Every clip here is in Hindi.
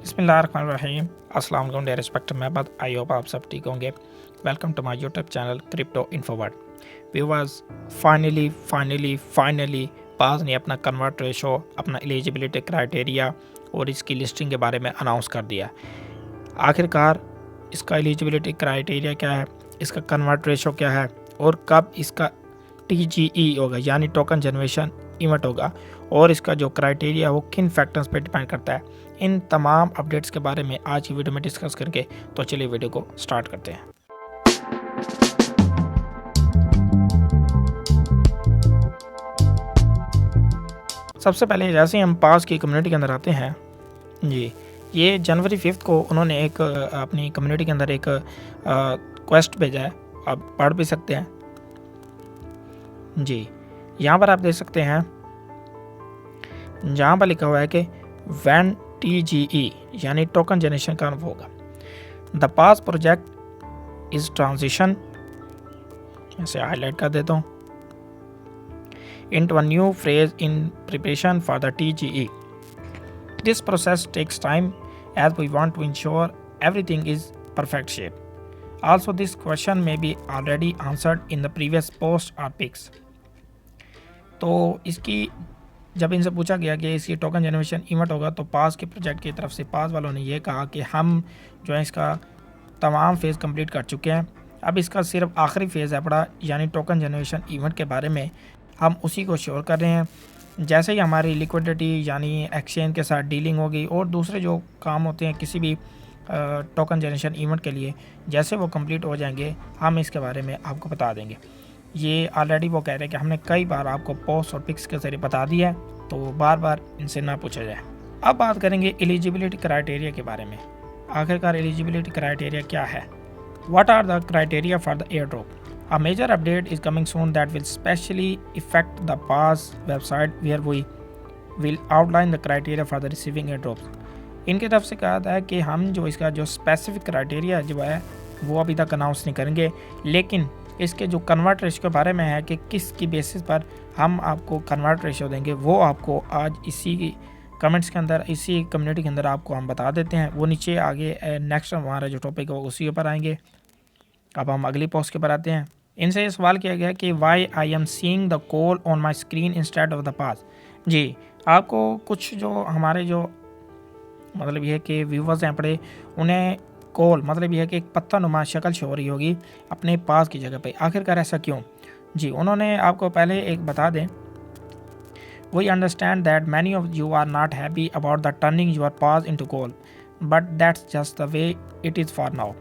बिस्मिल्लाहिर्रहमानिर्रहीम। अस्सलाम वालेकुम dear respected members, I hope आप सब ठीक होंगे। Welcome to my YouTube channel crypto Infoworld. Viewers, finally pass ने अपना कन्वर्ट रेशो, अपना एलिजिबिलिटी क्राइटेरिया और इसकी लिस्टिंग के बारे में अनाउंस कर दिया। आखिरकार इसका एलिजिबिलिटी क्राइटेरिया क्या है, इसका कन्वर्ट रेशो क्या है और कब इसका TGE होगा यानी टोकन जनरेशन इवेंट होगा और इसका जो क्राइटेरिया वो किन फैक्टर्स पे डिपेंड करता है, इन तमाम अपडेट्स के बारे में आज की वीडियो में डिस्कस करेंगे। तो चलिए वीडियो को स्टार्ट करते हैं। सबसे पहले जैसे हम पास की कम्युनिटी के अंदर आते हैं जी, ये जनवरी 5 को उन्होंने एक अपनी कम्युनिटी के अंदर एक क्वेस्ट भेजा है, आप पढ़ भी सकते हैं जी। यहाँ पर आप देख सकते हैं, जहाँ पर लिखा हुआ है कि व्हेन TGE यानी टोकन जनरेशन का अनुभव होगा, the pass project is transition, इसे हाईलाइट कर देता हूँ, into a new phase in preparation for the TGE. This process takes time as we want to ensure everything is perfect shape. Also, this question may be already answered in the previous post or pics. तो इसकी जब इनसे पूछा गया कि इसकी टोकन जनरेशन इवेंट होगा तो पास के प्रोजेक्ट की तरफ से पास वालों ने ये कहा कि हम जो है इसका तमाम फेज़ कंप्लीट कर चुके हैं, अब इसका सिर्फ आखिरी फेज़ है पड़ा यानी टोकन जनरेशन इवेंट के बारे में हम उसी को श्योर कर रहे हैं। जैसे ही हमारी लिक्विडिटी यानी एक्सचेंज के साथ डीलिंग होगी और दूसरे जो काम होते हैं किसी भी टोकन जनरेशन इवेंट के लिए, जैसे वो कंप्लीट हो जाएंगे हम इसके बारे में आपको बता देंगे। ये ऑलरेडी वो कह रहे हैं कि हमने कई बार आपको पोस्ट और पिक्स के ज़रिए बता दिया है, तो बार बार इनसे ना पूछा जाए। अब बात करेंगे एलिजिबिलिटी क्राइटेरिया के बारे में। आखिरकार एलिजिबिलिटी क्राइटेरिया क्या है? What are the criteria for the air drop? A major update is coming soon that will specially affect the PAS website where we will outline the criteria for the receiving airdrops. इनकी तरफ से कहा था कि हम जो इसका जो स्पेसिफिक क्राइटेरिया जो है वो अभी तक अनाउंस नहीं करेंगे, लेकिन इसके जो कन्वर्ट रेशो के बारे में है कि किसकी बेसिस पर हम आपको कन्वर्ट रेशो देंगे, वो आपको आज इसी कमेंट्स के अंदर, इसी कम्युनिटी के अंदर आपको हम बता देते हैं। वो नीचे आगे नेक्स्ट हमारा जो टॉपिक है उसी के ऊपर आएंगे। अब हम अगली पोस्ट के ऊपर आते हैं। इनसे ये सवाल किया गया कि why I am seeing the call on my screen instead of the pass. जी, आपको कुछ जो हमारे जो मतलब ये है कि व्यूवर्स हैं पड़े, उन्हें कॉल मतलब ये है कि एक पत्थर नुमा शक्ल शो हो रही होगी अपने पास की जगह पे। आखिरकार ऐसा क्यों? जी, उन्होंने आपको पहले एक बता दें, we understand that many of you are not happy about the turning your pass into call, but that's just the way it is for now.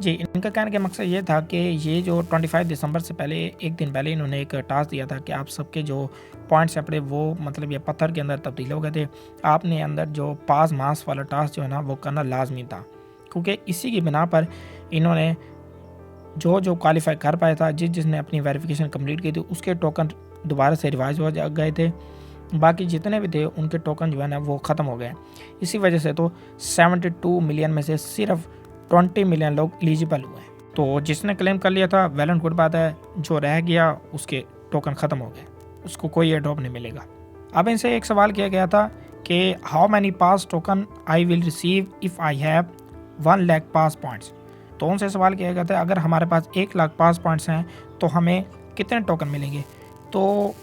जी, इनका कहने का मकसद ये था कि ये जो 25 दिसंबर से पहले एक दिन पहले इन्होंने एक टास्क दिया था कि आप सबके जो पॉइंट्स हैं अपने वो मतलब ये पत्थर के अंदर तब्दील हो गए थे। आपने अंदर जो पास मास वाला टास्क जो है ना वो करना लाजमी था, क्योंकि इसी की बिना पर इन्होंने जो क्वालिफाई कर पाया था, जिसने अपनी वेरिफिकेशन कंप्लीट की थी, उसके टोकन दोबारा से रिवाइज हो गए थे। बाकी जितने भी थे उनके टोकन जो है ना वो ख़त्म हो गए। इसी वजह से तो 72 मिलियन में से सिर्फ 20 मिलियन लोग एलिजिबल हुए। तो जिसने क्लेम कर लिया था वेल एंड गुड बात है, जो रह गया उसके टोकन ख़त्म हो गए, उसको कोई एयर ड्रॉप नहीं मिलेगा। अब इनसे एक सवाल किया गया था कि how many pass token I will receive if I have 1 lakh pass points. तो उनसे सवाल किया गया था अगर हमारे पास 1 लाख पास पॉइंट्स हैं तो हमें कितने टोकन मिलेंगे। तो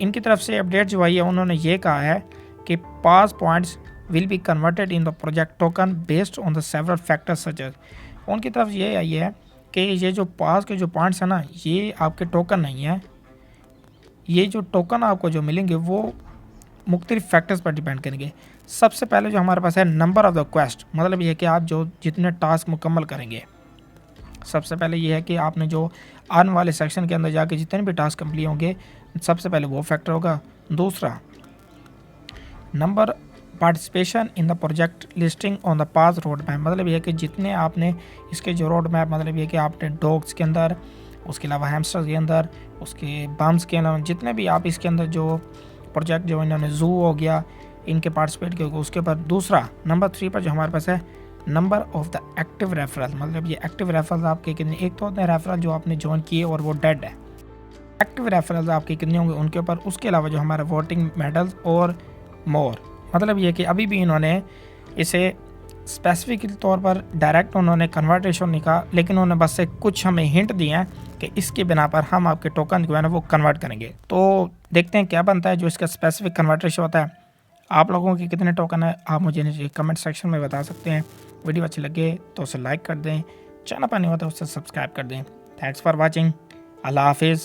इनकी तरफ से अपडेट जो आई है उन्होंने ये कहा है कि पास points will be converted in the project token based on the several factors such as। उनकी तरफ ये आई है कि ये जो पास के जो पॉइंट्स हैं ना, ये आपके टोकन नहीं है, ये जो टोकन आपको जो मिलेंगे वो मुख्तलिफ फैक्टर्स पर डिपेंड करेंगे। सबसे पहले जो हमारे पास है नंबर ऑफ द क्वेस्ट, मतलब ये है कि आप जो जितने टास्क मुकम्मल करेंगे। सबसे पहले ये है कि आपने जो आने वाले सेक्शन के अंदर जाके जितने भी टास्क कंप्लीट होंगे, सबसे पहले वो फैक्टर होगा। दूसरा number participation in the project listing on the pass road map, मतलब ये है कि जितने आपने इसके जो रोड मैप मतलब ये कि आपने डॉग्स के अंदर, उसके अलावा हैमस्टर्स के अंदर, उसके बम्स के अलावा जितने भी आप इसके अंदर जो प्रोजेक्ट जो इन्होंने जू हो गया इनके पार्टिसिपेट किए उसके ऊपर। दूसरा नंबर 3 पर जो हमारे पास है number of the active referral, मतलब ये एक्टिव रेफरल आपके कितने, एक तो होते हैं रेफरल जो आपने ज्वाइन किए और वो डेड है, एक्टिव रेफरल आपके कितने होंगे उनके ऊपर। उसके अलावा जो हमारे वोटिंग मेडल्स और मोर, मतलब ये कि अभी भी इन्होंने इसे स्पेसिफिक तौर पर डायरेक्ट उन्होंने कन्वर्ट रेशो नहीं कहा, लेकिन उन्होंने बस एक कुछ हमें हिंट दिए हैं कि इसके बिना पर हम आपके टोकन जो है ना वो कन्वर्ट करेंगे। तो देखते हैं क्या बनता है जो इसका स्पेसिफिक कन्वर्ट रेशो होता है। आप लोगों के कितने टोकन है आप मुझे नीचे कमेंट सेक्शन में बता सकते हैं। वीडियो अच्छी लगे तो उसे लाइक कर दें, चैनल पर नहीं होता उसे सब्सक्राइब कर दें। Thanks for watching. अल्लाह हाफिज़।